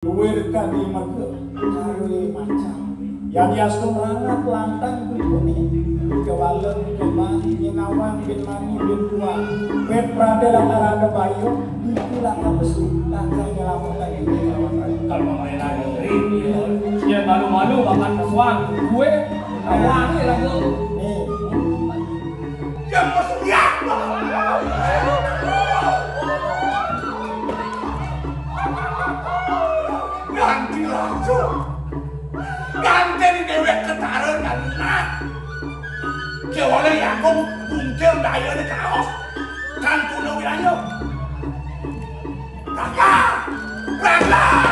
Luwir kami mage kare macam. Yang yasto rangat lantang kujone. Kewalen kemang nyengawang bin mani bin tua. Bet pradela arada bayo itulah kabesu tangga nyelamatkan ini lawan kalau main lagi ya malu-malu makan kesuang gue wangi lagu nih yang bersedia ganti langsung ganti di dewek ketara karena kewala yang kau bungkil daya di kaos kan tuna wilayah kakak kakak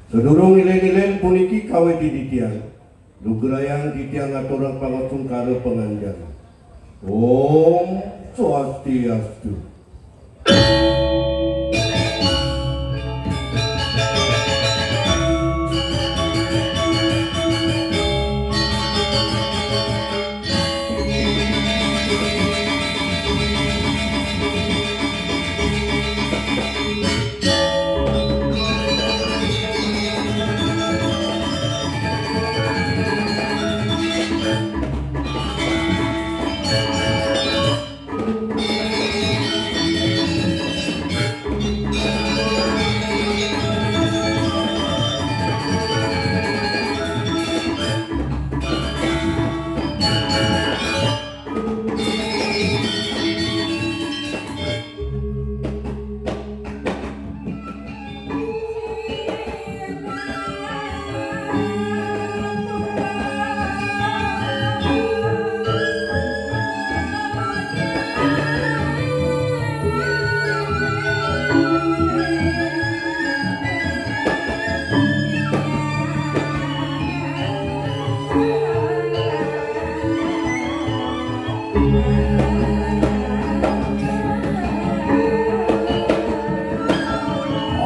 Sedurung ilen-ilen puniki kawe diditian, lugrayang ditiang aturang pangasung karo penganjang. Om Swastiastu.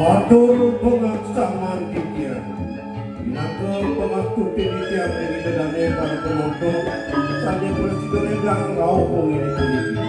Atur pengaksaman tikian, binaka pengatur tikian ini dedane para penonton, saja presiden yang rauh pengini politik.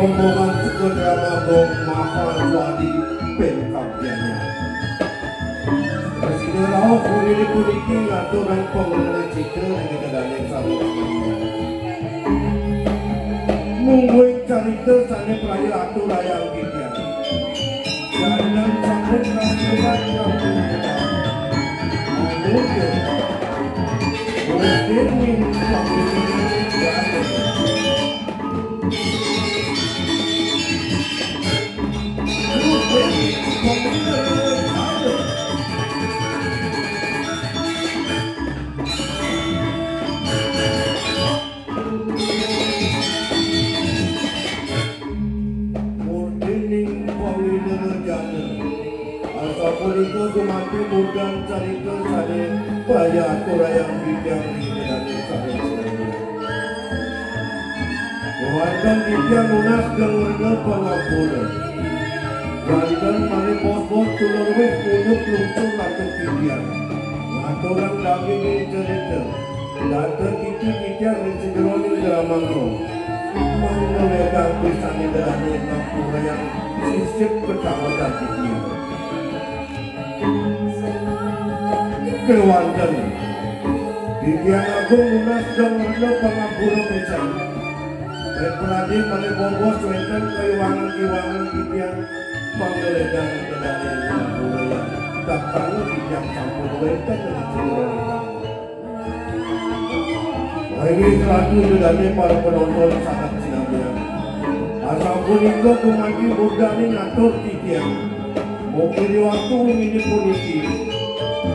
Rombongan suku drama dong mahal suadi pengkabiannya. Presiden rauh pengini politik aturan pengelola cita ini kedane sama mungguin cerita sana peraya atur ayam kikian dan sambut rasulan yang berkata mungkin presiden ini sambil ini berada Asapuriko kumati murgan carita sane paya aturayang bidang ringgedane sane sane. Keluarga bidang unas gelurga pengampura. Jangan mani bos-bos tulurwih kunyuk luncur latuk bidang. Ngaturan lagi ni cerita. Data kita rinsigeroni dramangro. Mengulegang pisani derane ngampura yang sisip kecamatan bidang. Keluargan Didian Agung lunas dan mereka pengampura pesan Repradi pada bobos wetan keuangan-keuangan Didian Panggeledang kedai pengampura yang tak tahu Didian sampun wetan dan seluruh ini selalu dedane para penonton sangat sinabia asal punika kumagi burdani ngatur Didian mungkin waktu ini politik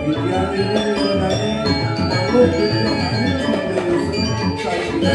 Didian ini sebenarnya malu Didian ini menjadi saya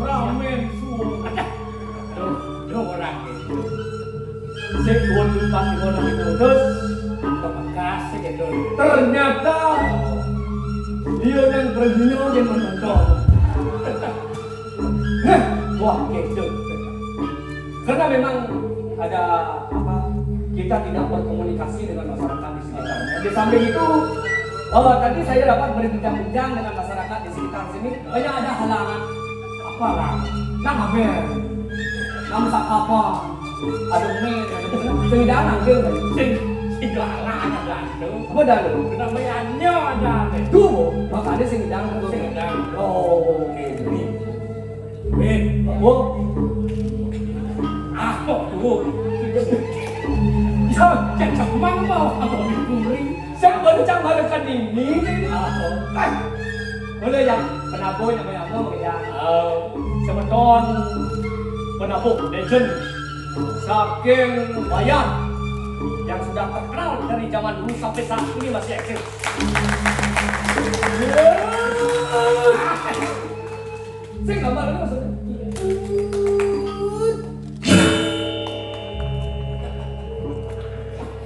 ramen suo. Duh orang itu. Saya buat lupa di mana itu terus. Kasih gitu. Ternyata dia yang berdunia yang menonton. Wah gitu. Karena memang ada apa? Kita tidak berkomunikasi dengan masyarakat di sekitarnya. Di samping itu, tadi saya dapat berbincang-bincang dengan masyarakat di sekitar sini. Banyak ada halangan. Apa lah? Nama ber, nama apa? Ada men, ada sedang ambil. Segala ada itu. Apa dah lu? Namanya ada. Tuh, makanya sedang ambil. Sedang. Oh, Ini. men, oh, Apa tuh? Jangan mau abang dikuring. Saya baru cakap ini. Boleh yang penabuh namanya apa ya? Semeton penabuh legend saking Bayan yang sudah terkenal dari zaman dulu sampai saat ini masih eksis. Saya gambar ini maksudnya.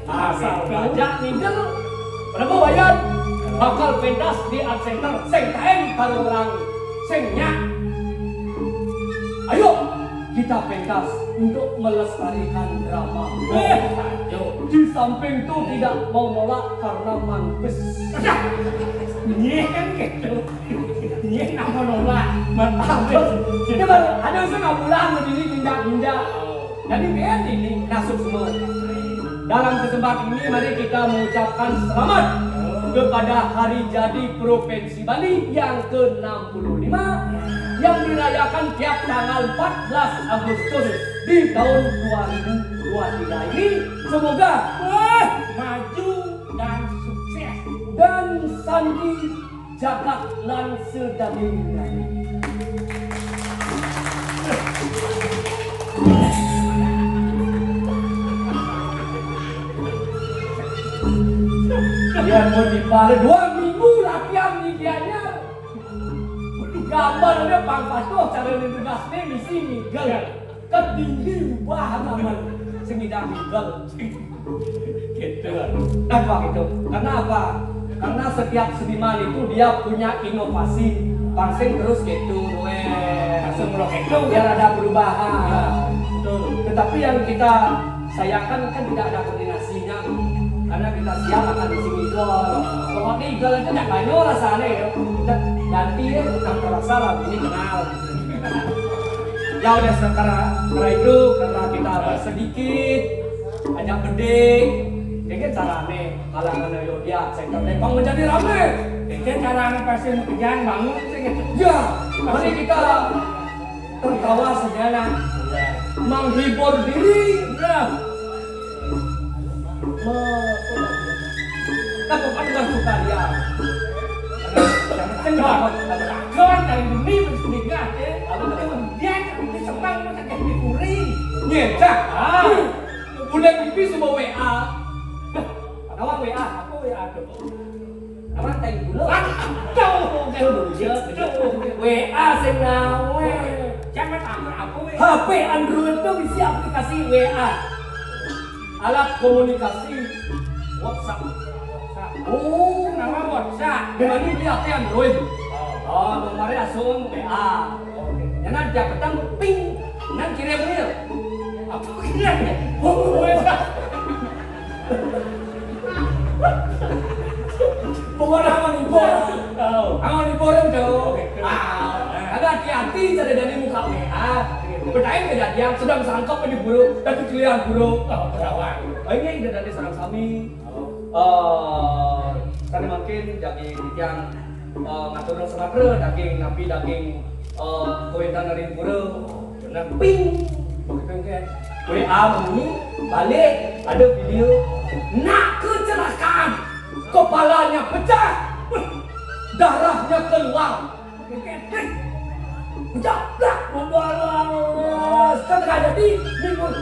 Asal gajah ninjal penabuh Bayan bakal pentas di art center sing taeng karo orang sing nyak. Ayo kita pentas untuk melestarikan drama. Di samping itu tidak mau nolak karena mantis. Nyeng gitu. Nyeng apa nolak? Jadi baru ada setengah bulan begini pindah-pindah. Jadi biar ini nasib semua. Dalam kesempatan ini mari kita mengucapkan selamat kepada hari jadi Provinsi Bali yang ke-65 yang dirayakan tiap tanggal 14 Agustus di tahun 2023 ini. Semoga Maju dan sukses. dan sandi jagat lan sedaminya. Dia mau dibalik 2 minggu latihan di dianya. Gambarnya Bang Fasto cara integrasi misi migel. Ketinggi ubah nama semidang migel. Gitu. Kenapa gitu? Karena apa? Karena setiap seniman itu dia punya inovasi. Pangsing terus gitu, langsung gitu biar ada perubahan. Tetapi yang kita sayangkan kan tidak ada koordinasinya. Karena kita siap akan isi idol. Pokoknya idol itu tidak banyak rasanya ya. Kita ganti ya, tentang terasa lah, ini kenal. Ya udah karena itu, karena kita sedikit, hanya gede. Mungkin caranya, kalangan Yogyakarta, sektor Depok menjadi rame. Mungkin cara pasti kerjaan bangun sih gitu. Ya, mari kita tertawa sejenak, menghibur diri. Lakukan dengan sukaria. Kan dari dunia mesti nggak ya. Dia tapi sembang masa kayak dikuri. Nyecak. Udah pipi semua WA. Nama WA, aku WA tuh. Nama tadi dulu. Jauh dulu ya. WA sing nawe. Jangan takut aku. HP Android itu bisa aplikasi WA. Alat komunikasi WhatsApp. Oh, nama WhatsApp. Dengan ini dia HP Android. Oh, nomornya langsung WA. Jangan dia petang ping, nan kirim mail. Apa kirim? Oh, WhatsApp. Pokoknya aman libur itu. Agak hati-hati jadi dari muka WA. Percaya kejadian sedang sangkap di buruk dan kecilian buruk. Ini udah dari sarang kami. Karena mungkin daging yang ngatur semakre daging napi daging komentar dari buruk. Dan ping, begitu kan? WA bunyi balik ada video nak kecelakaan. Kepalanya pecah, darahnya keluar, jabrak, membalas, kan jadi bingung.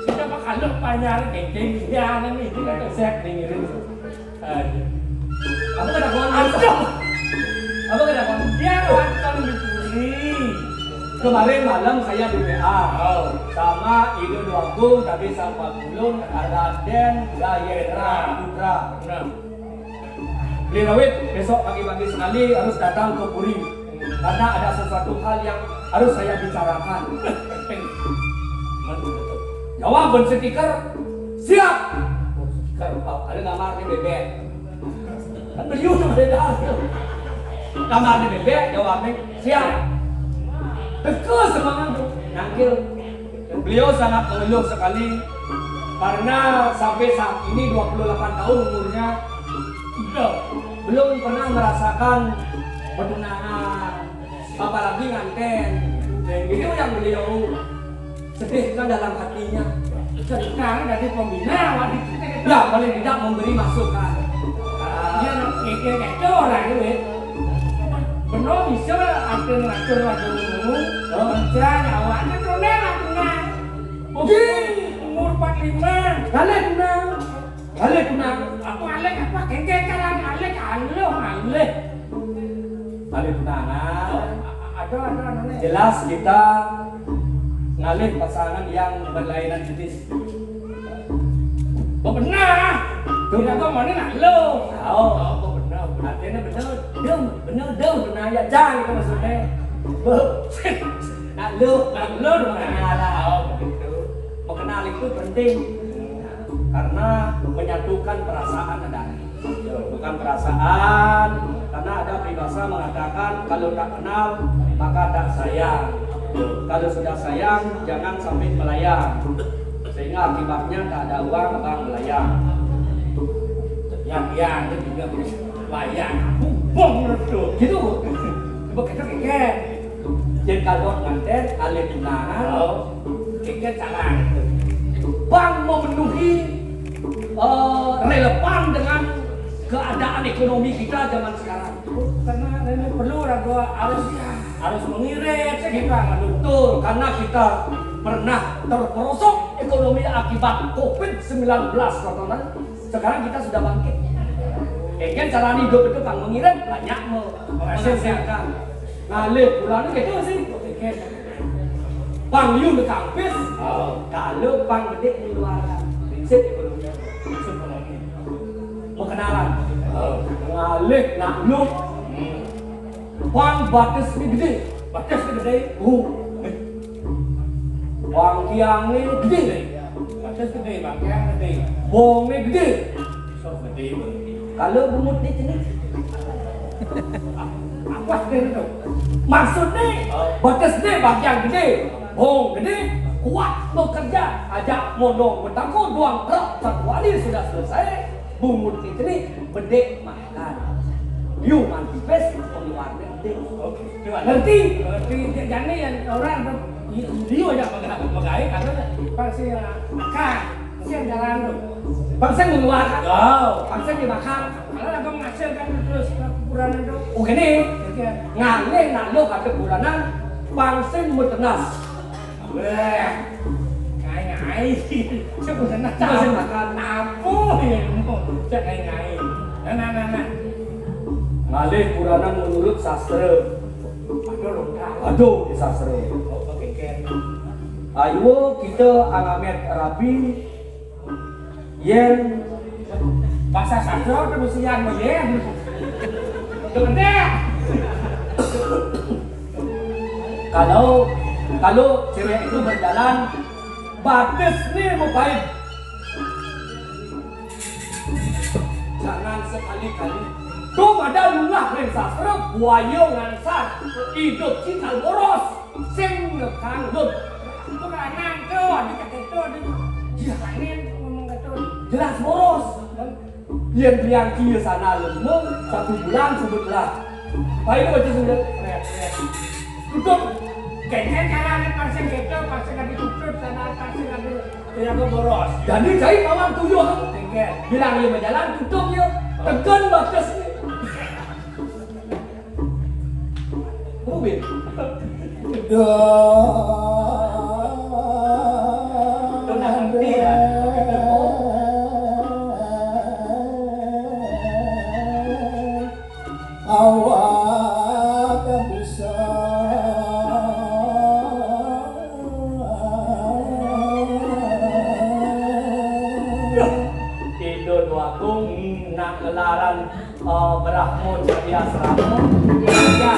Siapa kalau panjang kayak dia nih, kita set nih. Apa kenapa? Dia nonton dicuri. Kemarin malam saya di WA sama Ido Doagung tadi sama Bulun Raden Gayendra Putra. Beli rawit besok pagi-pagi sekali harus datang ke Puri karena ada sesuatu hal yang harus saya bicarakan. Jawaban stiker siap. Ada gambarnya bebek. Kan beliau tuh beda. Gambarnya bebek jawabnya siap. Tegas semangat tuh. Nangkil. Beliau sangat mengeluh sekali karena sampai saat ini 28 tahun umurnya belum pernah merasakan pertunangan, apalagi nganten. Itu yang beliau sedihkan dalam hatinya. Sekarang dari pembina waktu itu Ya paling tidak memberi masukan. dia kayak orang itu. Benar bisa atur kerja awalnya tuh nenang. Oke, umur 45. Kali tunang. Aku alek apa kengkeng kan alek alek. Kali tunangan. Ada none. Jelas kita ngalih pasangan yang berlainan jenis. Oh benar. Tidak kau mana nak lo. Oh benar. Artinya benar benar ya jangan itu maksudnya. Nak lo mengenal. Begitu. Mengenal itu penting karena menyatukan perasaan ada. Bukan perasaan karena ada peribahasa mengatakan kalau tak kenal maka tak sayang. Kalau sudah sayang jangan sampai melayang sehingga akibatnya tak ada uang abang melayang. Yang itu juga layang. Bom itu. Gitu. Begitu kengkeng. Jadi kalau nganten alih tunangan Kengkeng salah. Bang memenuhi relevan dengan keadaan ekonomi kita zaman sekarang. Karena ini perlu ragu harus mengirit segitu aduh. Betul, karena kita pernah terperosok ekonomi akibat COVID-19 tontonan. Sekarang kita sudah bangkit. Kan cara hidup itu kan mengirim banyak menghasilkan. Ngalih bulan gitu sih. Bang Yu di kampus, kalau bang gede di luar prinsip ekonomi. Pengenalan, ngalih nakluk, bang batas ini gede, bang tiangnya gede, Batas gede, bang yang gede. bongnya gede. So gede. Kalau bumut di sini, Apa gede itu? maksudnya batas gede, bang yang gede, bong gede, kuat bekerja, ajak modong bertangku, doang truk satu hari sudah selesai. Bumut di sini, bedek makan. You mantifest pengeluaran gede. Oke, coba Ngerti? Jadi yang orang dia aja pegai karena pasti makan, pasti yang jalan tuh. Bangsa mengeluarkan, bangsa dimakan. Kalau aku menghasilkan terus ukuran itu, Oke nih, jadi ngalih nakluk ada bulanan, bangsa metenas. weh, ngai, sebenarnya Masih makan. apa ya, cak ngai. Nah. Ngalih bulanan menurut sastra. Aduh longkang. Aduh di sastra. Oke, Ken. Ayo kita alamet rapi yen Bahasa sastra itu mesti yang yen. Gede. kalau cewek itu berjalan batas nih mau baik. Jangan sekali-kali tuh ada lungah ring sastra buaya ngansar hidup cikal boros sing nekang lut. Bukan tuh, dikata itu, dikanin ngomong gitu. Jelas boros. Yang kia sana lemeng 1 bulan sebutlah. Baik baca sudah. Tutup. Kayaknya jalan pasien gitu, pasien lagi tutup sana, pasien lagi tidak boros. Jadi saya kawan tujuh. Tinggal. Bilang dia berjalan tutup dia. Tekan batas ni. Mobil. berahmo jadi asrama ya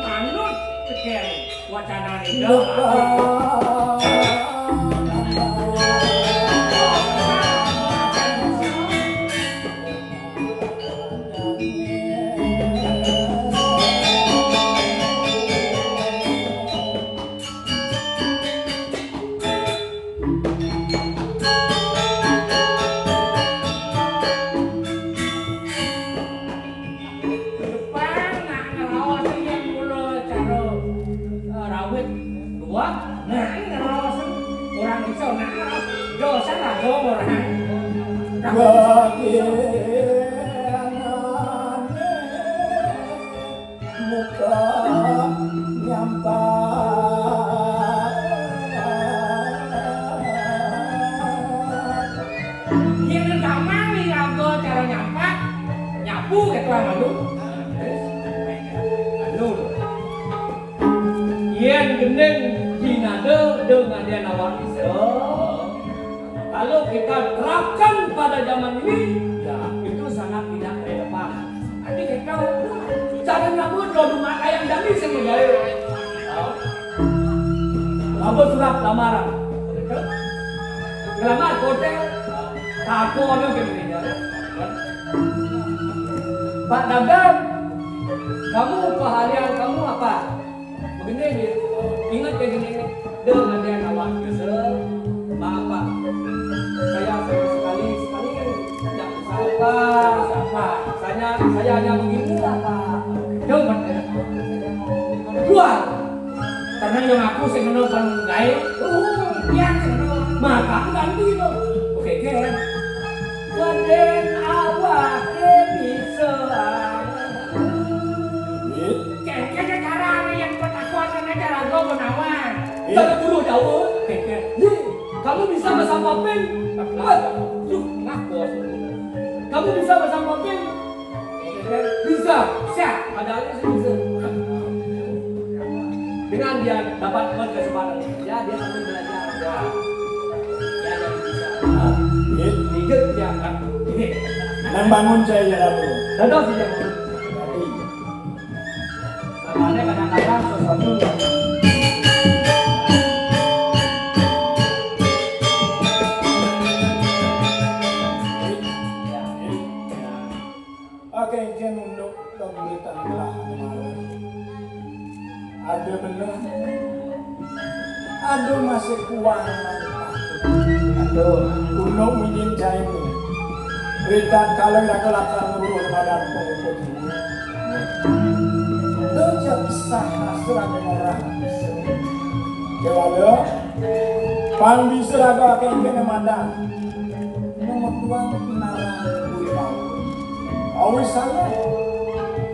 manut pikir wacana ini muka nyampah ini gampang nih aku cara nyampak nyapu gitu lah malu yen gendeng dinade dengan dia nawar kalau kita terapkan pada zaman ini ya itu sangat tidak relevan. nanti kita Cara nyambut lo rumah ayam dami semuanya. Apa surat lamaran? Ngelamar hotel, tako ano kemana? Pak Dagang, kamu keharian kamu apa? Begini dia, ingat kayak gini, dengan dia nawar kesel, maaf Pak, saya sekali tidak apa, saya hanya begini lah Pak. Coba keluar karena yang aku sih menonton gaya yang maka aku ganti loh oke kan Kaden awak bisa kayaknya cara yang ketakuan karena cara gue menawan Jangan dulu jauh kamu bisa bersama Papin kamu bisa bersama Papin bisa padahal itu bisa dengan dia dapat kesempatan ya dia sambil belajar ya dia bisa hidup dia kan dan bangun saya jalan dulu. dan sih dia namanya kadang-kadang sesuatu Oke, izin untuk pemberitaan belahan malam. Ada bener, ada masih kuat. Aduh, untuk izin jaimu. Berita kalau yang kelakar nurul pada pengikut. Dojak sah surat orang. Kewala, pan bisa agak kengkene mandang. Nomor dua narang kuliah. Awis sana,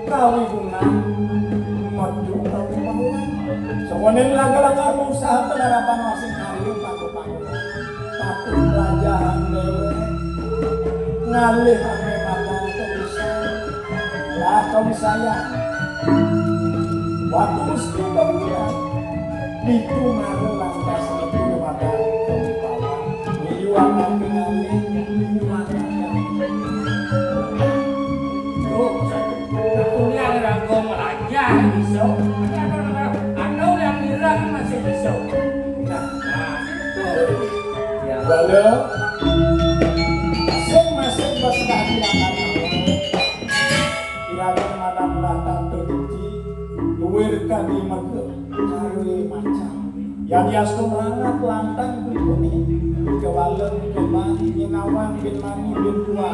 kawi bunga, maju kawi bangun. Semuanya laga-laga usaha penerapan masing hari panggung-panggung. Tapi pelajaran dewe, ngalih ame mata kau bisa, lah kau bisa ya. Waktu mesti kau bilang, itu malu lantas itu mata kau bawa. Liuan mau ngalih, liuan kuliah ragu belajar bisa atau yang bilang masih bisa Walau masing-masing bos keadilan kira-kira madam datang terjadi luar kadi magel cari macam yang diastu merangat lantang berikuni kewalan kemah nyingawang bin mani bin tua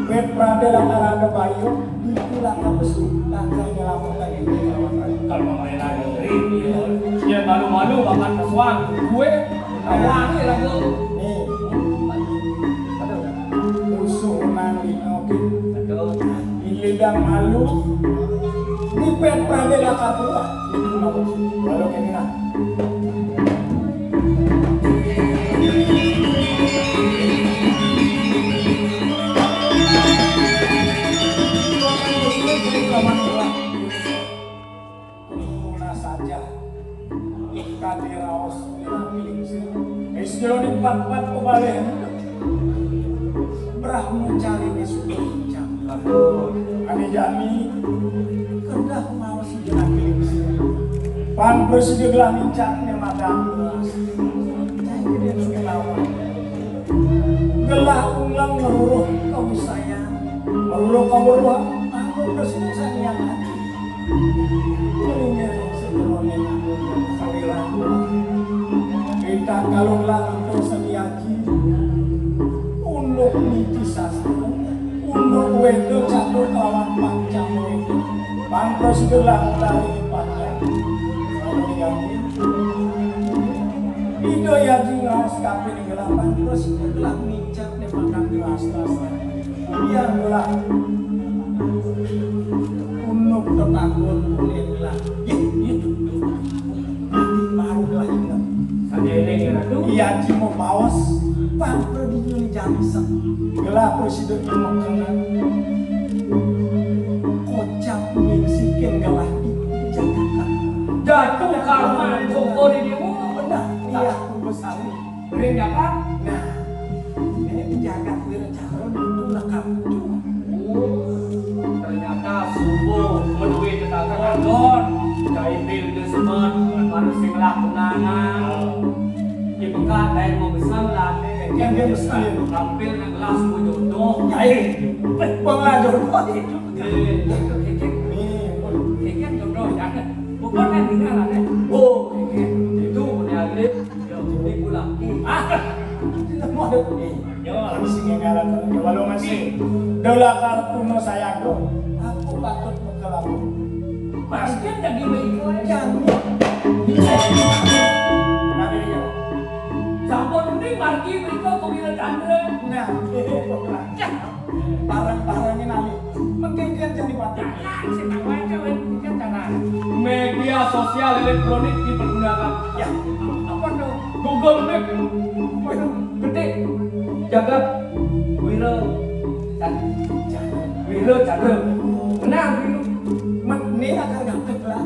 bet pradela arada bayo itulah kabesu langkah nyelamatkan ini kalau main lagi dia malu-malu makan pesuang gue awangi lagu nih musuh nang dinokin ilidang malu di pet pradela kapua itu malu malu kena saja kadiraos Istilahnya 4-4 kebalik kiprah mencari di suku Aduh. Ani jami kendak mau si jenang pilih pan presiden gelah mincaknya madang gelas jadi suka lawan gelah ulang meruruh kau sayang meruruh kau beruah aku presiden sayang hati kulingnya sebelumnya sawilan kita kalau gelah untuk sediaki untuk niti sastra untuk wedo catur kawan pancang wedo pan presiden lah dari pancang kalau diganti itu ya jelas kape di gelapan presiden lah mincak di makan gelas biar gelah untuk tetanggun kulit gelah itu baru gelah ingat Sadeleng ya tuh. iya cimo bawas pan presiden jamisa gelah presiden mau kena kocak meksikin gelah di Jakarta Jatuh karman koko di dewa. benar iya besar Bering dapat. nah ini menjaga wiracara itu lekap Ternyata subuh menuhi tetangga kantor. Cai pil ke semen, baru sing lakunangan. Di bekat dan mau besar lah. Yang dia besar. Tampil yang kelas jodoh. Nyai pengajar itu Nih, nih jodoh jangan. Bukan kan tinggal lah. Oh, itu punya alif. Jadi pulang. mau ada yo masih ngaran walau masih daulah kartu no saya do aku patut mengkelamu Pasti jadi begitu. jangan nanti yo Sampun ini margi berita Kowira Chandra. nah barang-barangnya nanti mungkin dia jadi patut Media sosial elektronik dipergunakan. ya Apa tuh? Google Map. Waduh, gede. Jagat Wira Chandra. Menang Wira. ini akan dapat lah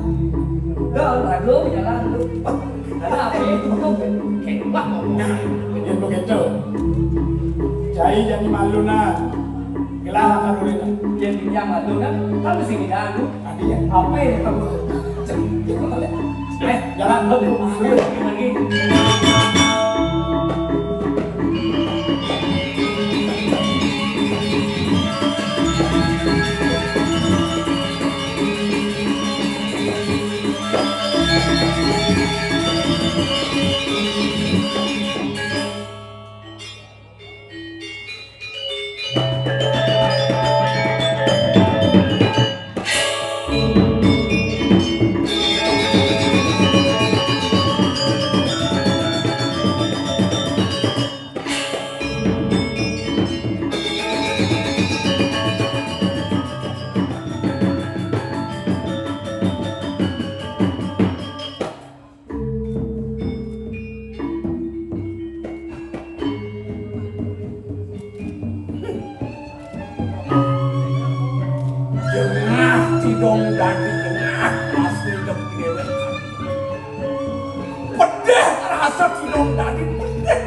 Dah lagu jalan lu. Ada apa itu tuh? Kewah. nah ya begitu jadi malu nah gelar akan udah Jadi yang malu kan? Kan mesti kita lu. tadi ya Apa ya kamu? jalan Ayo lagi. dong dari tengah asli dok dewek pedih rasa sidong dari pedih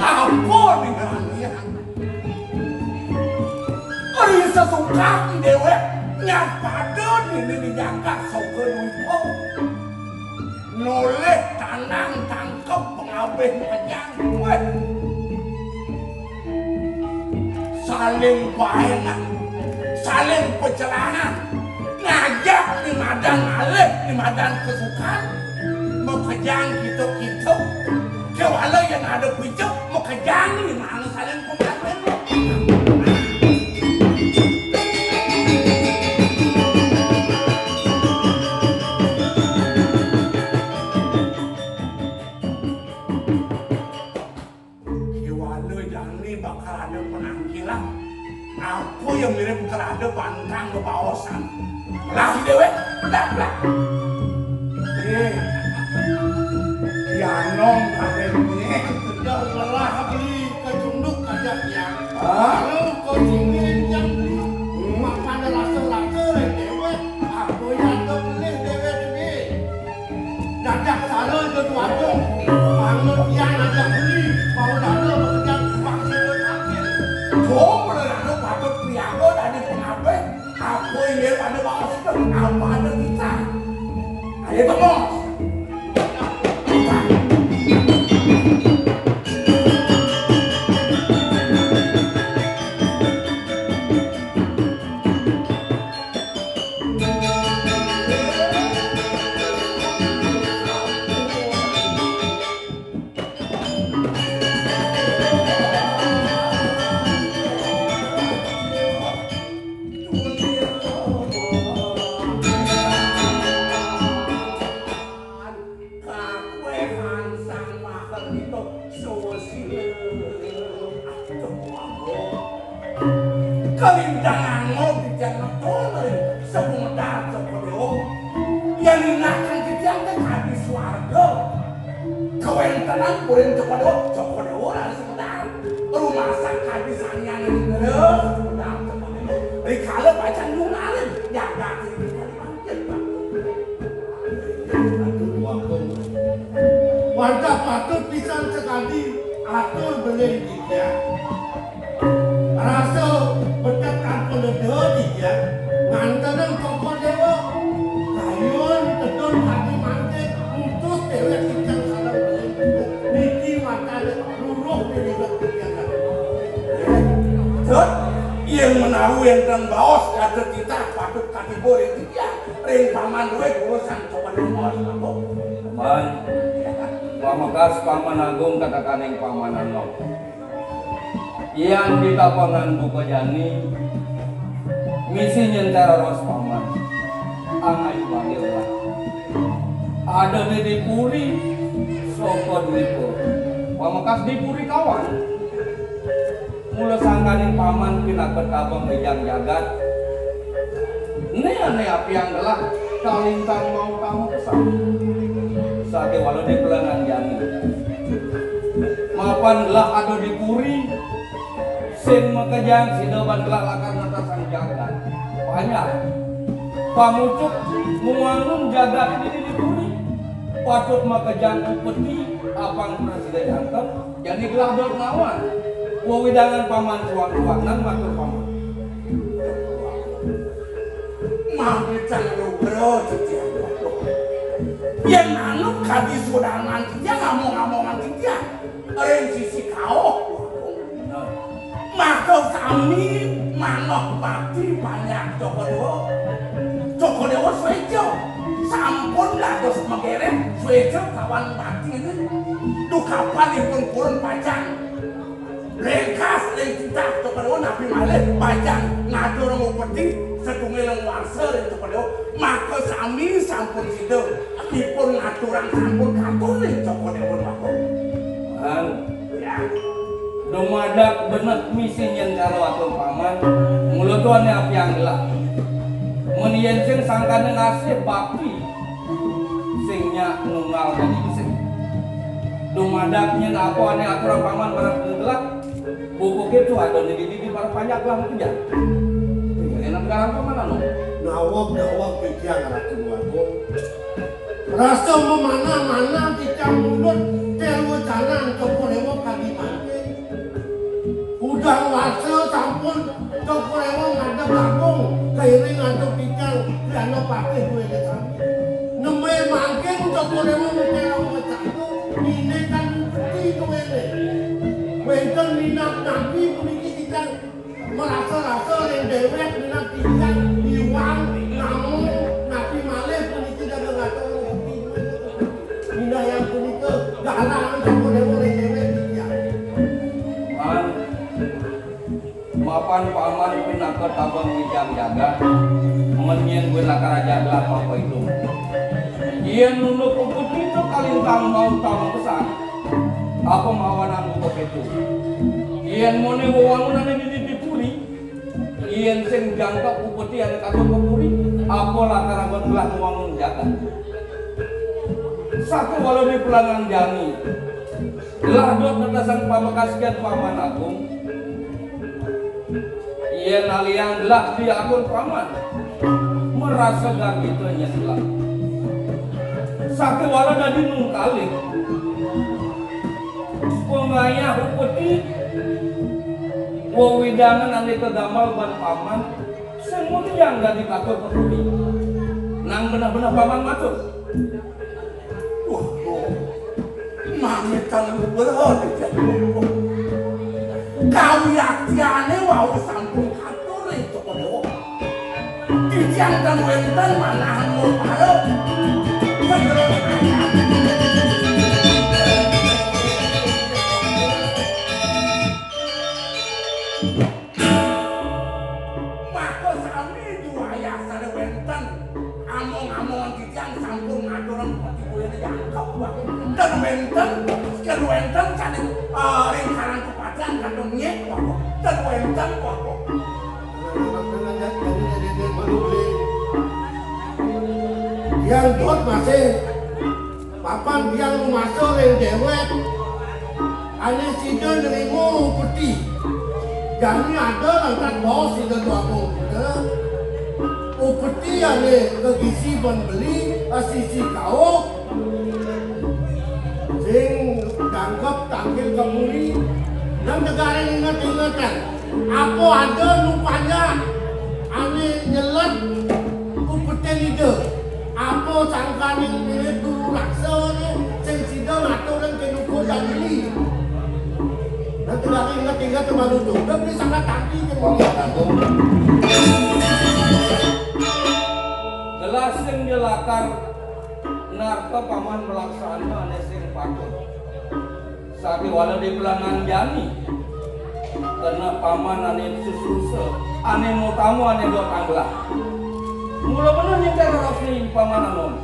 apa nih rania ari sesuka dewek nyapadeun ini dijaga sokeun wipo noleh tanang tangkep pengabeh pejang weh saling baengan saling pencerahan ngajak di madan alih di madan kesukaan mau kejang gitu kewala yang ada kucuk mau kejang di mana saling pembantuan kewala yang ini bakal ada penampilan aku yang mirip kerada bantang ke bawasan lah dewe lah Yanong kadangnya sudah lelah beli kecunduk aja yang lalu kau ingin yang makan rasa dewe aku yang beli dewe ini dadak salah ke tuaku panut yang ada beli mau dadak apa ada kita? Ayo tengok. Warga patut pisan sekali atur beli dia. Rasa betul kampung ledo dia. Ngantenan pokok dewa. Kayun betul hati mantek untuk dewa kijang salam beli. Niki mata luruh beli dia. Terus yang menahu yang dan baos kata kita patut kategori dia. Ring paman duit urusan coba rumah kamu. Paman, pamakas paman agung katakan yang pamanan lo. Yang di tapangan buka jani, misi nyentara ros paman. Angai panggil lah. Ada di Dipuri, soko Dipur. Pamakas Dipuri kawan. Mula sangkaning paman pinaket abang bejang jagat. Ini api yang gelap. Kalintang mau kamu pesan. Sake walau di pelangan jani. Mapan gelak ada di puri. Sin makajang sidaban gelak lakar natasan jagat. Banyak. Pamucuk mengangun jagat ini di puri. Patut makajang upeti apang presiden hantam. Jadi gelak dor ngawan. Wawidangan paman suang-suangan matur paman. Mampu canggung bro, yang nanuk kadis sudangan dia ngomong-ngomongan dia, orang sisi kau, maka kami manok bakti banyak Cokodewo Swejo, sampun lados megeret Swejo kawan bakti ini, tuh kapan pun purun pajang. Lengkas leng kita Cokodewo nabi malih pajang ngatur ngupeti setunggal warsa itu pada maka sami sampun sido dipun ngaturan sampun katune Cokodewo mako. Ya. Dumadak bener misi yang karo atur paman mulutuannya api yang gelap. Menien sing sangkane ngasih bakti singnya nunggal jadi bising. Dumadaknya apa ane aturan paman barang gelap. Buku itu ada di para panjang lah kerja. Enak garang kemana no? Nawak kijang ratu agung. Rasa memana-mana kijang mulut tewa jalan Cokodewo kali mati. Udah wasa sampun Cokodewo ngadep agung. Kairing ngadep kijang karena pakai gue ke kami. Nembe mangking Cokodewo menjelang macamku. Ini kan bukti gue deh. Wenten minat nabi puniki kijang merasa-rasa yang dewek minat kijang iwang namun nabi malih puniki jaga ngatur minat yang puniki galang Cokodewo yang dewek kijang. Mapan paman pinaket abang kijang jaga menyen gue nakaraja gelap apa itu. Ia nunduk ukut itu kalintang mau tamu pesan. Apa mawanan ukut itu? Ian mone wawangunan di Dipuri. Ian sing jangkap upeti ada kata Dipuri. Apa latar abang belah wawangun jagat. Satu walau di pelangan jani. Ladot netasan pamekaskan paman agung. Ian aliang gelap di akun paman. Merasa gak gitu nyeslah. Satu walau dari nungkalik. Pengayah upeti. Wawidangan ane kedamal ban paman semua yang gak dikatur peduli Nang benar-benar paman matur. Wah, mangit kang berat ya. Kau yakiane wau sampun katur itu kono. Dijang dan wenten manahan mau parep. Segera ayat. Maka sami dua ayat sada wenten. Among-amongan dijang sampun ngaturan pati kuya jangkep wae. Dan wenten kane ringkaran kepadang kandung nyek wae. Dan wenten wae. Yang dot masih papan yang masuk yang dewek ane sido nerimu peti jadi ada lantas bos sido dua komputer upeti ane kegisi pembeli asisi kau sing tangkap tanggil kemuri dan negara ingat-ingatan apa ada lupanya ane nyelat upeti lidah apa sangkane ini dulu laksanya sing sida ngaturan kenuko dan beli dan tidak ingat-ingat kemaru tuh udah beli sangat tadi yang melihat aku Jelas sing dilakar narka paman melaksana ane sing patut sakit walau di belangan jani karena paman ane sususe ane mau tamu ane dua tanglah mula bener nyetir rafli paman anon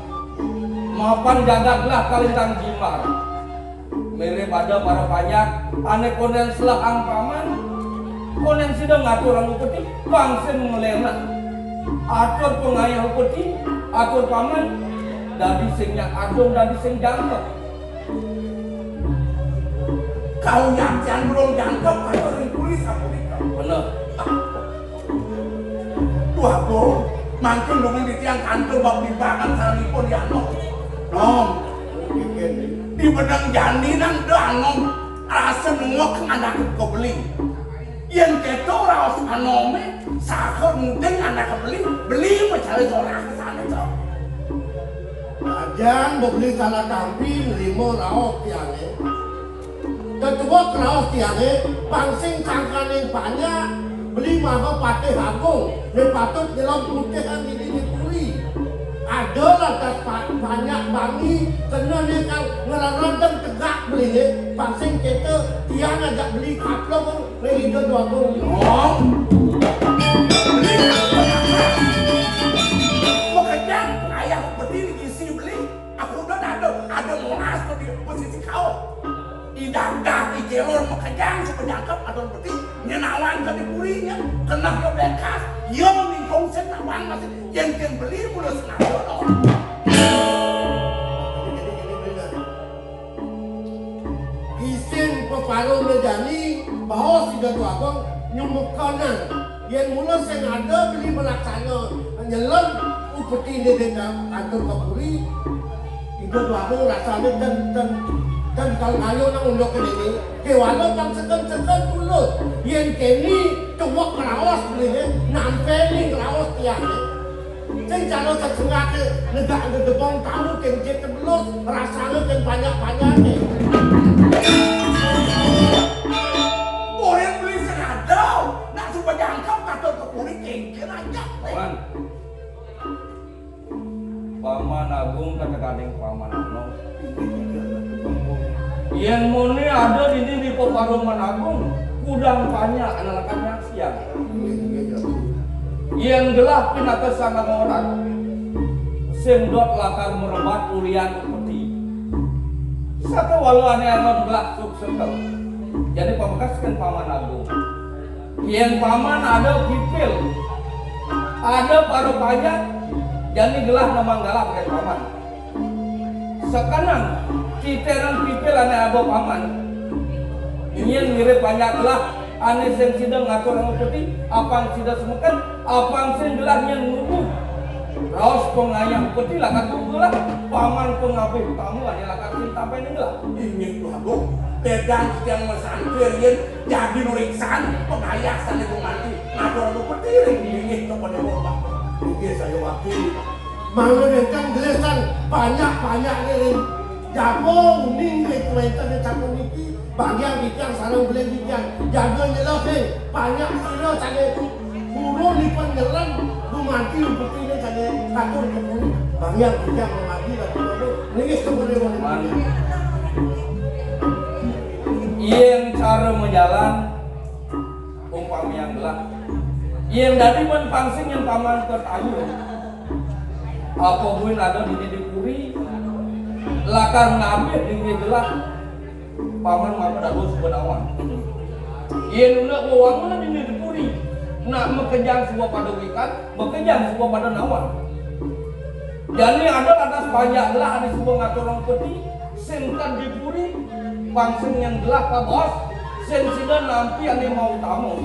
mapan jagaklah kalintang jimar mere pada para banyak ane konen selahang paman konen sidang ngatur orang upeti bangsin melena atur pengayah upeti atur paman dari sing yang adong dari sing jangkep Kau yang belum jangkep kau tulis apa nikah bener Tuh aku mangkin dongeng di tiang kantor bab dibakan salipun ya nom di bedang janinan dah nom rasa nengok anak kau beli yang keto raos anome sakor mudeng anak beli mencari orang kesana cok Ajan beli salah kampi limo raos tiangnya kedua raos tiangnya pangsing sangkane banyak beli maka patih agung ini patut dalam putihan ini dikuri ada lantas banyak bangi kena dia kan ngeran-ran tegak beli ini pangsing kita tiang ajak beli kaplong ini hidup dua agung beli mau kejang ayah berdiri isi beli aku udah ada monas tuh di posisi kau idadah ijelor mau kejang sepenjangkep atau berdiri nyenawan ke dipurinya kena yo bekas yo ningkong sen nawang masih yang beli mulai senang dong isin peparung medani bahwa sudah dua abang nyumuk kanan yang mula sen ada beli melaksana nyelam upeti di kantor kapuri itu dua abang rasanya dan kalau ayo nang undok ini kewalo kan sekan tulus yang kini tuwak kerawas ini nampelin kerawas tiangnya sing calo setengah ke negak ke depan tamu kengjet tebelus rasanya kan banyak-banyaknya orang beli senada nak coba jangkau kantor kapuri kengket aja paman agung kadang-kadang paman agung yang muni ada di peparuman agung kudang banyak anak-anak siang yang gelap pinaka sangat orang sendot lakar merebat ulian upeti satu walau aneh anak gelap suksekel jadi pemekaskan paman agung yang paman ada pipil ada paruh banyak jadi gelap nama galap kayak paman sekarang kita nang pipil ane abo paman ingin mirip banyak gelap ane sen sidang ngatur orang putih apang sidang semekan apang sen gelapnya nunggu raos pengayang putih lakat tunggulah paman pengabih tamu ane lakat cinta pengen gelap ingin tuh aku pedang yang mesantirian jadi nuriksan pengayasan itu mati ngatur lu petiring ingin kepada bapak ini saya wakil Manglekan gelesan banyak nih. Jago ning kuentan cakon iki bagian bikian sarang beli bikian jago nyeloke banyak kilo cane guru lipan nyelam dumati bukti ini cane katur kebun bagian bikian mengabdi dan ini kemudian yang cara menjalan umpami yang gelap yang dari pangsing yang paman tertayu apa buin ada di Dipuri lakar ngambil di gelap paman mama dalu sebenawan yang nak uangnya di Dipuri nak mekejang sebuah pada wikan mekejang sebuah pada nawan jadi ada sepanjang gelah ada sebuah ngaturang peti senkan Dipuri pangsing yang gelap pak bos sen sida nampi yang mau tamu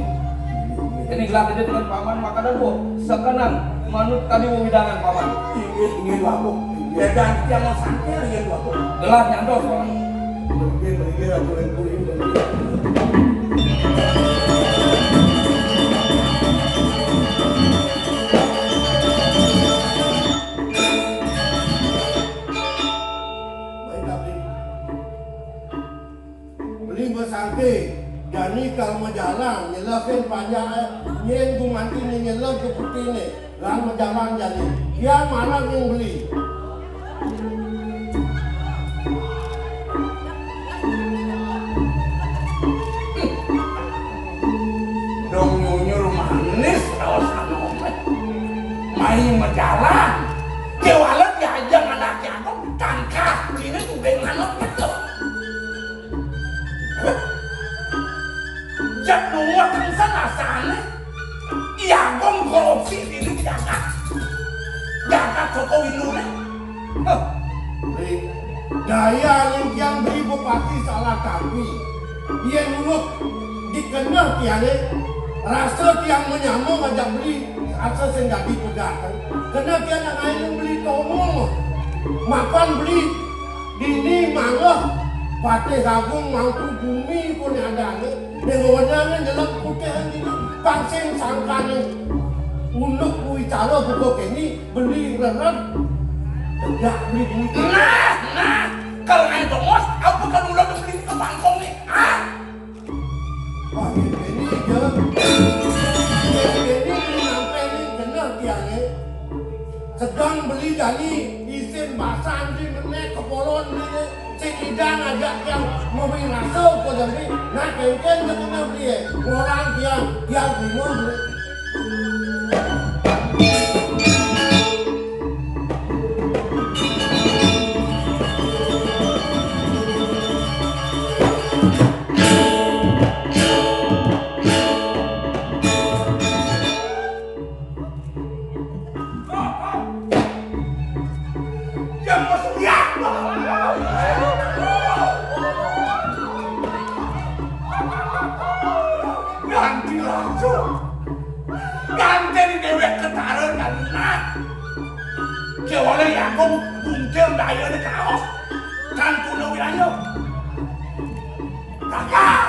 ini gelap itu dengan paman maka dalu sekenang manut tadi widangan paman ingin waktu ya dan yang mau sangkir ingin waktu gelap nyantos paman bergir aturan kuring beli besangke jadi kalau mau jalan nyelakin panjang nyen gumanti nyelak ke putih ini lang mau jalan jadi dia mana yang beli dong nyunyur manis terus anomet main menjalan kewalet diajak anaknya aku tangkap ini tuh dengan itu jatuh wakang sana sana iya gom korupsi ini jaga Jokowi Nure beli gaya yang beli bupati salah kami dia nurut dikenal tiane rasa tiang menyambung ngajak beli rasa saya jadi pedagang karena dia nak yang beli tomong makan beli dini mangga pate sagung mangku bumi pun ada dengan dalam putih ini pangsing sangkan untuk bicara buku ini beli renang tidak beli duit nah kalau nggak itu mos aku kan udah beli ke Bangkok nih wah ini dia ini sampai ini benar tiangnya sedang beli dari isin basan di menek kepolon ini Cikidang ajak yang mobil rasau kau jadi nak kengken dia kena beli orang tiang bingung beli ganti di dewek ketara karena kewalau ya aku bungkel daya di kaos kan kuno wilayah kakak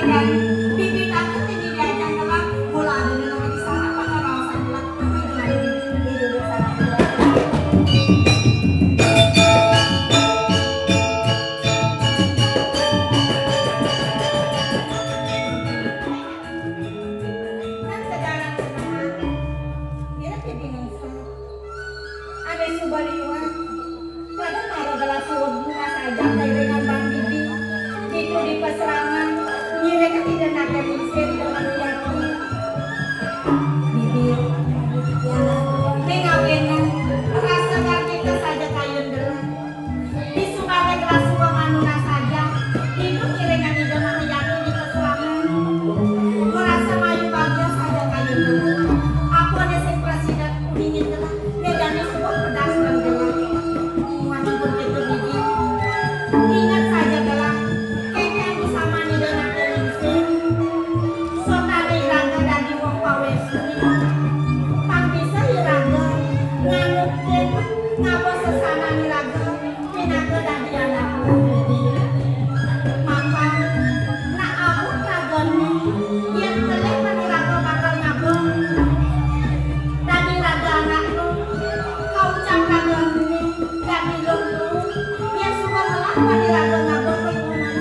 dan bibi takut ini diajak kelak bola ada di nomor di sana pada kawasan kelak dengan bibi duduk sana. Kan sekarang dia bibi nungsa ada subariwa pada taruh gelas bunga saja dengan bang bibi itu di peserangan mereka tidak nak bisa dengan yakin bibi pengawenan rasa kita saja kayu delang di sungai gelas uang anuna saja itu kirengan di dengan yakin di peserangan merasa mayu bahagia saja kayu delang aku ada si presiden ingin delang negara semua pedas dan delang walaupun itu bibi ingat saja delang kayaknya bersama di dengan kelinsin sotari raga dari wong pawesri pang bisa iraga nganukin ngapa sesana iraga pinaga dari anak bibi maka nak aku raganya yang kelih peniraga bakal ngabung tadi raga anakku kau ucap raga ini dari lunggu yang suka melah peniraga ngabung kegunaan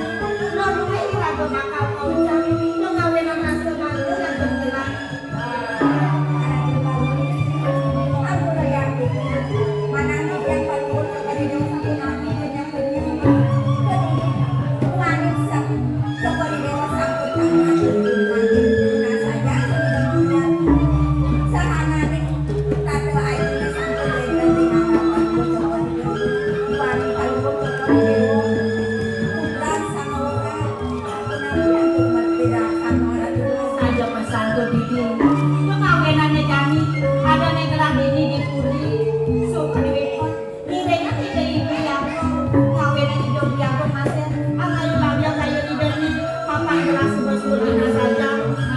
lorumai raga bakal kau ucap lo ngawenan rasa baru dan bergerak aku yang mana yang paling sekali dong satu nanti yang kedua wanita seperti dewa sangkut tangan saja sahana nih tato air sangkut dengan aku seperti wali kalau seperti dewa pulang sama orang aku nanti aku berpirakan orang saja pesan ke bibi pengawenannya kami ada negelah ini di puri suka diwekon ngirengan ide ibu yang ngawenan hidup yang masih angayu labia kayu ideni papa gelas sebesudina saja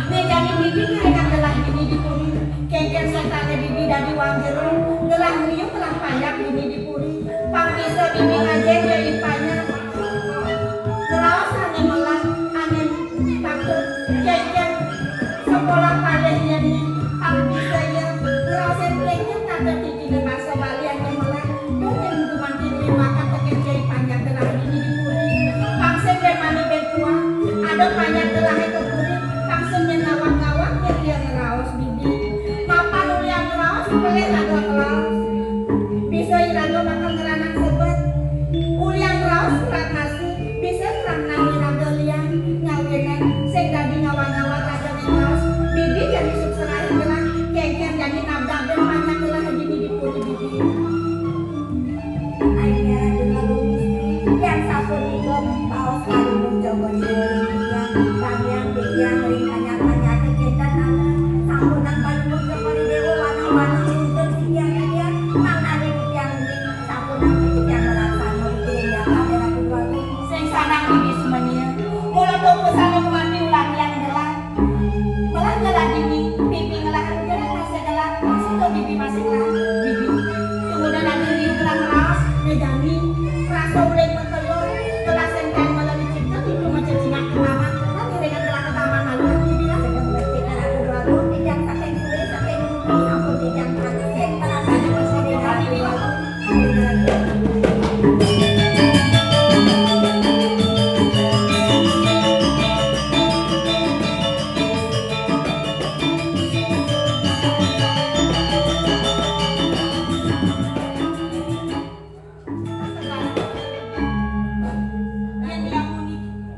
negani bibi ngirengan gelah ini di puri kengken setane bibi dari wanggerung gelah ngriuk telah payak ini di puri pang bisa bibi ngajen ya ipanya Terawasannya melang anen takut kengken sekolah palehnya nih tapi saya ngerasain pelengnya tanda titi dan masa balian yang melang dongeng hukuman titi maka tekejai panjang telah ini di puri pangsen dan mani bertua ada panjang telah itu puri pangsen yang ngawang-ngawang yang ngeraos bibi mapan yang ngeraos peleh ada ngeraos bisa iraga bakal ngeranak sebet uliang ngeraos serat nasi bisa serang nani raga liang ngawenan sing dadi ngawang-ngawang raga ngeraos bibi jadi sukserahin gelah kengken jadi nabdab dan panjang gelah gini di puri bibi akhirnya raga lumis yang satu itu paus kali mencoba diulinya kami yang bikin ring banyak-banyak kegiatan ada sambutan paling mencoba di dewa wanang-wanang untuk siang dia mang ada di tiang ring sambutan yang merasa mungkin yang ada ragu baru sing sanang bibi semuanya mulai tuh pesan kemati ulang yang gelah melah gelah dini bibi ngelah gelah masih gelah masih tuh bibi masih gelah bibi kemudian nanti riu gelah ngeras ngejani rasa uleng mentelur gelah sengkan melalui cipta itu macam cingak kemama nanti dengan gelah ke taman malu bibi lah sedang bertiga ragu baru tidak sampai sulit sampai nunggu ampun tidak mati seng terasanya masih di dalam bibi yang dia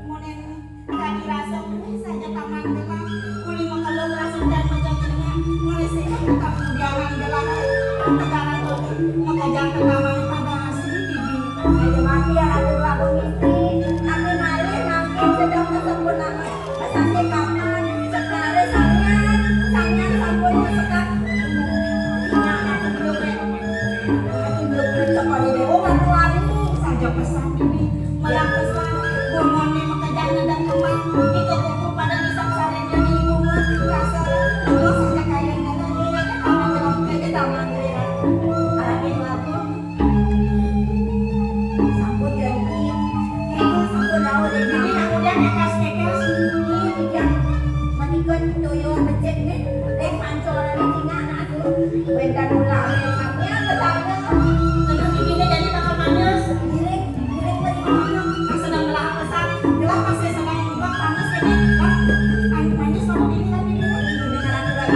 munin tadi rasa ini saja taman gelang kuli mengeluh rasa dan menjadinya mulai sekarang tak menjalan gelang sekarang tuh mengajar ke taman pada asli bibi ada mati yang ada lagu istri nanti mari nanti sedang kesempurnaan pesannya kapan sekarang sangnya sampurnya sekarang sekali dewa wanwari saja pesan bibi malah pesan bumone mekejana dan kembang itu kuku pada nisam sarenya di bunga rasa dulu saja kaya nada dunia taman dalam kaya taman alami laku sambut janji kayaknya sambut daun bibi nak udah nekas ikut toyo becek nih, pancoran di tinggal aku, wendan ulang sampai betahnya, tenang begini jadi bakal manis, giling beri sedang gelah pesan, gelah pasti sedang buka panas ini, kan manis sama ini kan ini dengaran udah.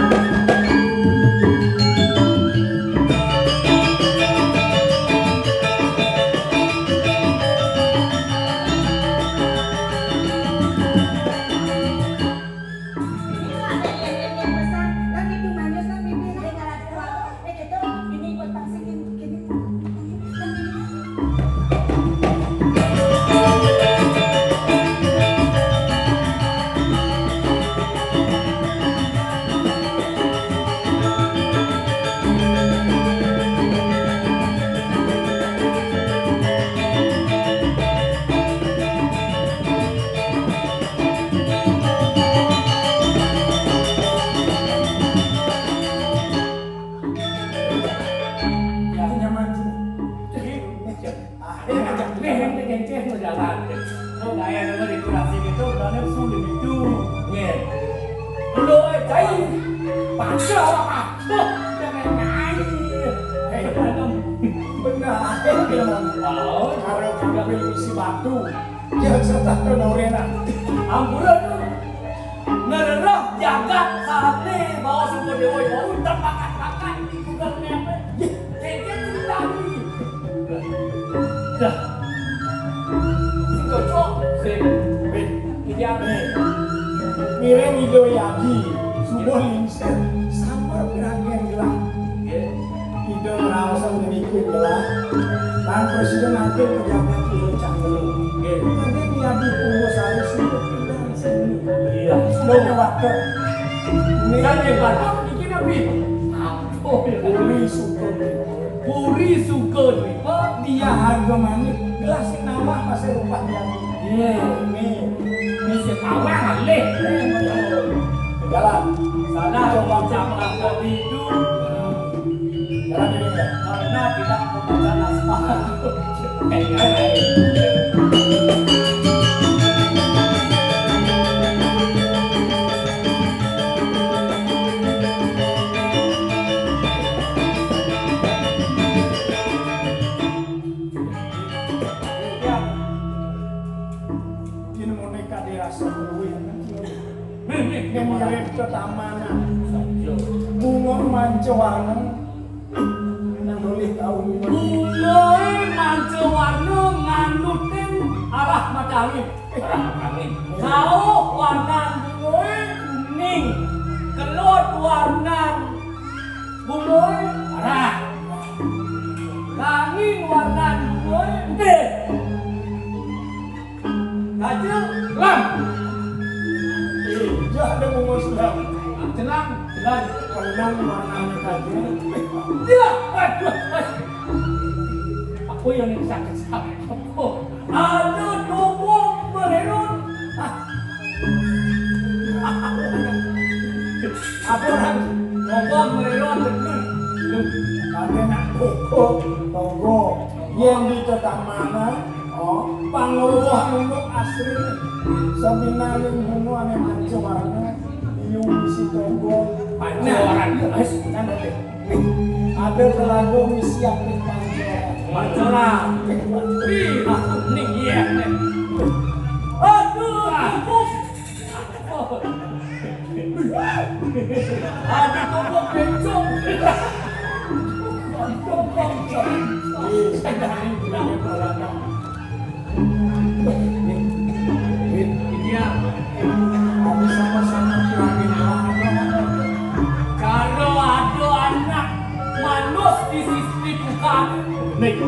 Puri syukur dia harga manis gelas nawah masih rupa dia ini sekawang leh jalan sana coba camkan kopi itu jalan ini enggak karena tidak membaca naskah mirip ke tamanan bunga mancawarna nulis tahu bunga mancawarna nganutin arah matangin kau warna bunga kuning kelut warna bunga arah langit warna bunga putih kacil lam ada bunga selam jelang pelang warnanya kaji dia aduh aku yang sakit-sakit aku aduh tubuh mererut apa orang tubuh mererut bener ada nak koko togo yang di mana panglawah nunuk asri seminalin bunga ane mancawarna yung isi togo pancawaran ada telaga misiap di pancawaran nih ya aduh tubuh aduh tubuh bencong kalau ada anak manus di sisi bukan nih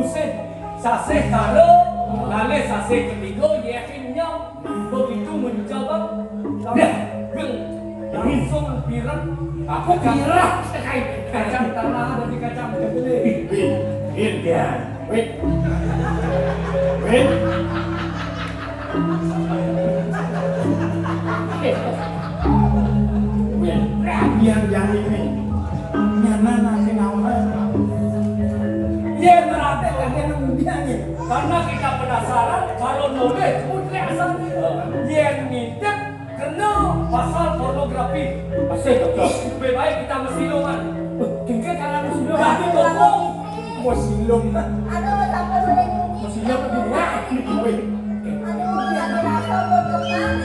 musim sase karo lalu sase ketiga yakinnya begitu mencoba langsung pirang aku pirang kacang tanah dari kacang kedelai Win, ya win, win. Win, yang jadi ini, nyana nasi nawan. dia berarti kan karena kita penasaran kalau nobe putri asal yang nitip kena pasal pornografi Pasti betul. lebih baik kita mesiluman Tinggal kalau sudah berarti tolong Musilum, Aduh, sampai boleh nyanyi. musilum begini. Win, Aduh, yang dirasa buat kemana?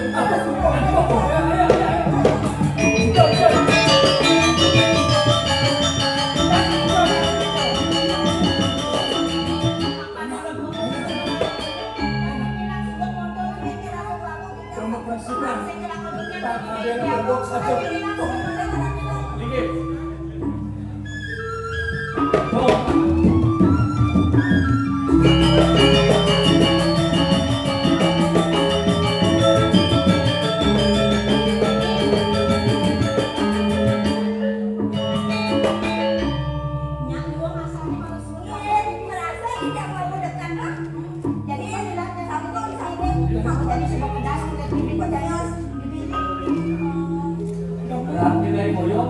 berarti dari moyo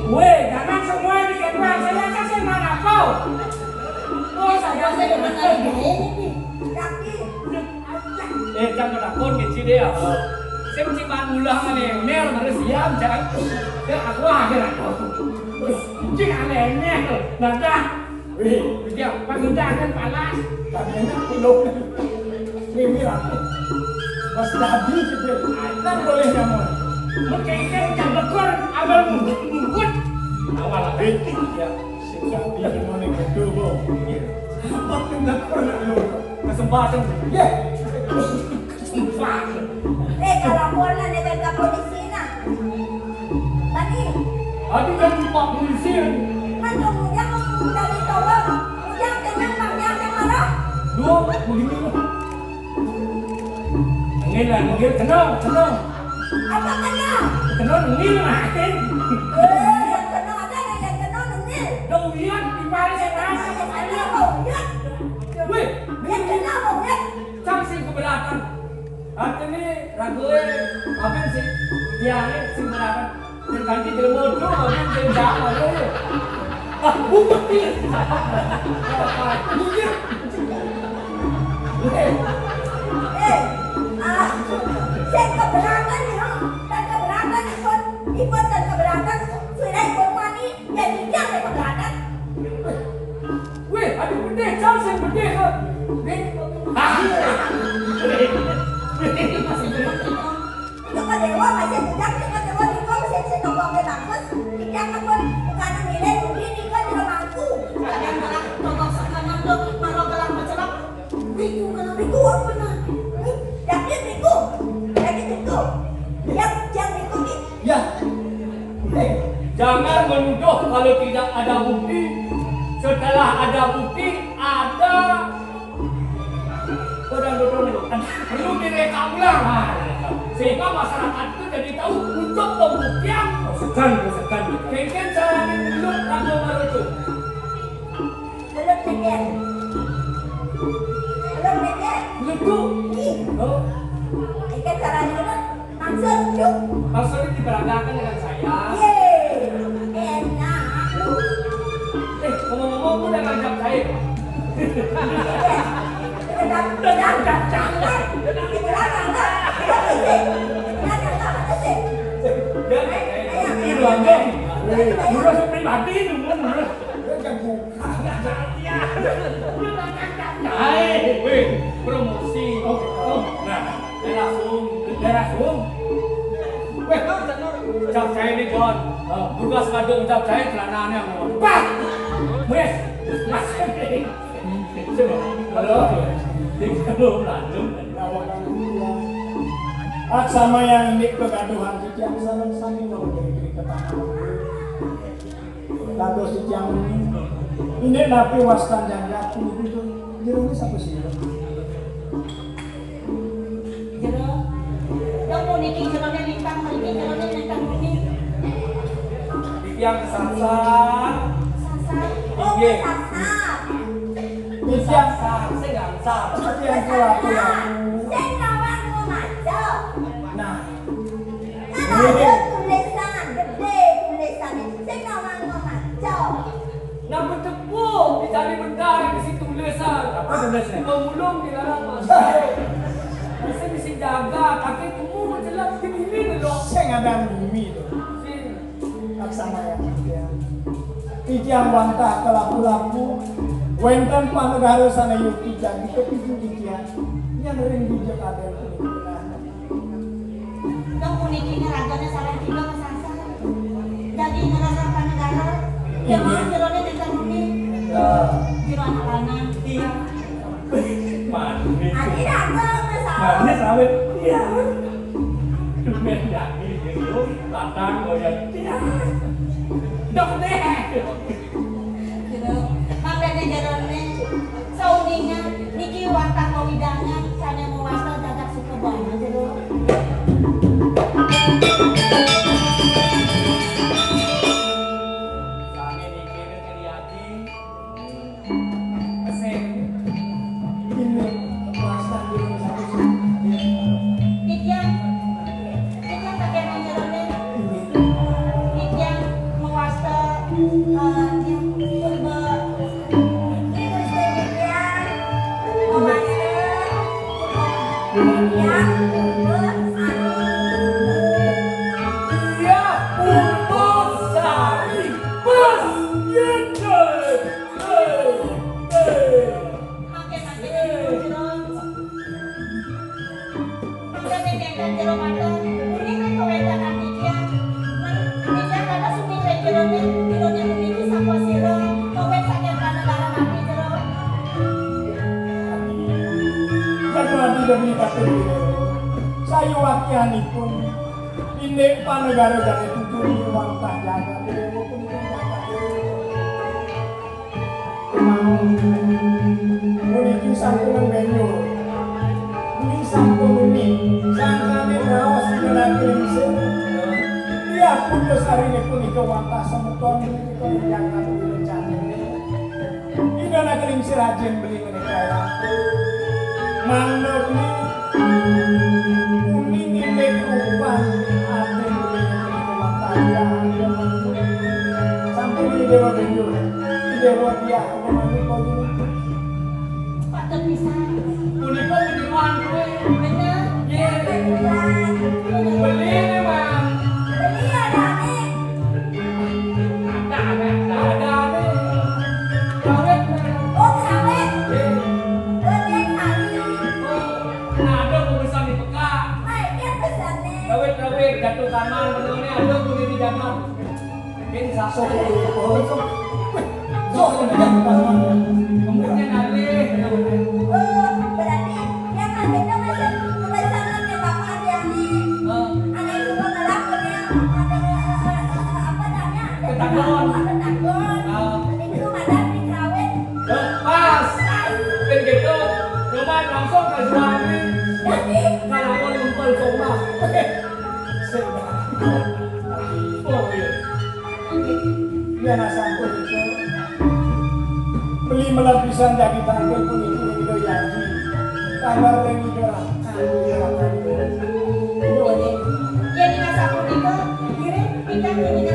Weh, jangan semua bikin uang, saya kasih mana kau? Oh, saya dengan lagi ini. jangan takut gitu dia. Saya mesti ulang nih, mel harus siap jangan. Dia aku aja lah. Cik aneh nada. wih, Dia pagita kan palas. katanya pilok. Mimi aku. Pas tadi gitu, kan boleh kamu. Mungkin kan bekor abal mungkut. Awal Wih, ya, si tadi gimana gitu bu? Apa tuh nggak pernah lu? kesempatan. Ya, Kesempatan. Kalau pulang dengan ke polisi nah. Tadi Adi kan Pak Polisi. Kan kemudian dari tolong, kemudian dengan bangnya yang marah. Dua begini. Ngil kenal. Apa kena? Kenal ngil makin. Yang kena ada yang kena nengil. Đâu lihat di mana saya Yang kena mau lihat. Wih, Yang kena mau lihat. Sang keberatan. Artinya ragoe apa sih? Dia sing keberatan. Dan ganti jelmodo apa yang jalan ya. Ah, bukan dia. Iya. Saya keberatan ya, dan keberatan ikut dan keberatan sudah ikut mani, jadi dia yang keberatan. Wih, aduh gede, jauh sing gede ke. Itu kan dewa masih sejak itu dewa di kau masih setobong ke bagus, tidak kan karena nilai begini kan dia mampu. Kadang malah tobong sekanan tuh malah gelang bercelak. Biku kalau biku apa nah? Jadi biku. Yang biku Ya. Jangan menuduh kalau tidak ada bukti. Setelah ada bukti, ada perlu direka ulang. Sehingga masyarakat itu jadi tahu untuk pembuktian. Sekan. Mungkin cara belum ragu itu. belum mikir. Belum. Oh, Ikan caranya langsung yuk. maksudnya diberagakan dengan saya. Yeay, enak. Ngomong-ngomong udah ngajak saya. Udah pribadi promosi. Langsung. Ucap saya ini John. Tugas kado ucap saya celananya mau. Pak. Wes. Mas. Halo. Kalau lanjut. Sama yang ini kegaduhan si Ciang sama-sama mau diri ketahanan. Lalu si Ciang ini napi wastan yang jatuh itu jeruknya siapa sih? Jeruk. Yang mau niki jeruknya lintang, niki jeruknya lintang niki. Yang kesasar. Sasar. Oh, sasar. Kesasar. Segangsar. Seperti yang pula-pula. Saya kawan mau macam. Nah, Kan ada tulisan gede tulisannya. Saya kawan mau macam. Nak bertepung dicari benda di situ tulisan. Apa tulisnya? Pemulung dilarang masuk. Saya mesti jaga kaki tubuh menjelang begini dulu. saya ngadang bumi itu. Sama yang Ijang wantah ke lapu-lapu Wentan panegara sana yuk ijang Itu piju ijang Yang ring bijak ada yang benar. Yang unikinya raganya sarang juga ke sasar. Jadi negara negara. Yang mau jeruknya lintang niki. Jeruk anak lanang. Iya. Manis. Adi dagang besar. Manis awet. Iya. Dumen daging gitu. Latang goyang. Iya. Dok deh. Jeruk. Makanya jeruknya. Sauninya. Niki wantah kawidangan. Sana mau wantah dadak suka banget jeruk. Kami dikirim ke Riyadi. Asik. Ini wastan dulu satu sih. Nityan pakai jeruknya. Nityan mewasta yang purba. Itu Nityan mewasta purba. Iya, Purbasari. Bos Yeay. Pakai jeruk. Udah nenek jeruk ada. Ini kan kewedangan Nityan. Nityan ada sumber jeruknya. Jeruknya memiliki sampah sirup. Kowet sakit negara mati jeruk. Yang nanti demi kata saya wakianipun ini panegara dari tujuh wantah jaga Puniki sampun benyo. Ini sampun ini sangkane raos menawi lingsir. Iya pun kesarine punika wantah semeton punika ingkang katuwi rencana. Idana kelingsir ajen beli menika ya. Mandorni kuning ini rupan ajen beli menika wantah ya. Sampun ini dewa benyo. Dewa dia kemana kau ini? Patut bisa. Punika penjualan kue. Bener. Ye. Beli nih bang. Beli ada nih. Ada nih. Kawet nih. Oh kawet. Ye. Beli kali. Nah ada pemesan di peka. Baik dia pesan nih. Kawet jatuh kanan benarnya ada kulit di jangan. Mungkin satu. Sok ini jangan pasang. Kemudian ada. Oh berarti dia kan itu masih kebesaran ya bapak dia nih. Anak juga ngelakuinnya ada apa namanya? Ketagon. Ketagon. Itu ada di kawet. Pas. Kan gitu. Cuma langsung ke suami. Jadi Kalau mau lumpur koma. Oh iya. Dia nak sampun itu beli melapisan dari tangkel pun itu itu yaji kamar yang itu jadi masa pun itu kirim pindah ini